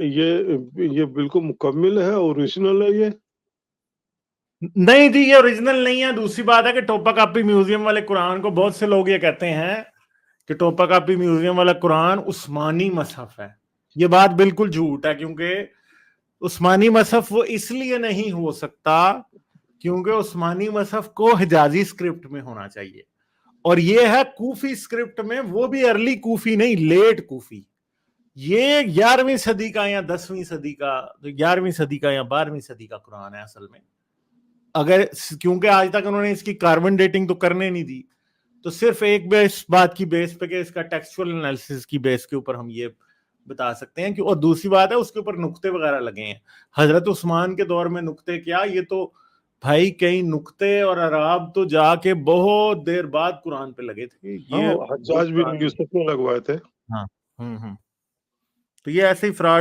یہ بالکل مکمل ہے، اوریجنل ہے یہ؟ نہیں جی، یہ اوریجنل نہیں ہے. دوسری بات ہے کہ ٹوپا کاپی میوزیم والے قرآن کو بہت سے لوگ یہ کہتے ہیں کہ ٹوپا کاپی میوزیم والا قرآن عثمانی مصحف ہے. یہ بات بالکل جھوٹ ہے، کیونکہ عثمانی مصحف وہ اس لیے نہیں ہو سکتا کیونکہ عثمانی مصحف کو حجازی اسکرپٹ میں ہونا چاہیے، اور یہ ہے کوفی اسکرپٹ میں، وہ بھی ارلی کوفی نہیں، لیٹ کوفی. یہ 11ویں صدی کا یا 10ویں صدی کا، 11ویں صدی کا یا 12ویں صدی کا قرآن ہے اصل میں. اگر کیونکہ آج تک انہوں نے اس کی کاربن ڈیٹنگ تو کرنے نہیں دی، تو صرف ایک بات کی بیس پہ کہ اس کا ٹیکسچوئل انالیسس کی بیس کے اوپر ہم یہ بتا سکتے ہیں کہ، اور دوسری بات ہے اس کے اوپر نقطے وغیرہ لگے ہیں. حضرت عثمان کے دور میں نقطے کیا، یہ تو بھائی کئی نقطے اور اعراب تو جا کے بہت دیر بعد قرآن پہ لگے تھے. یہ حجاج بن یوسف نے لگوائے تھے. ہاں تو یہ ایسے ہی فراڈ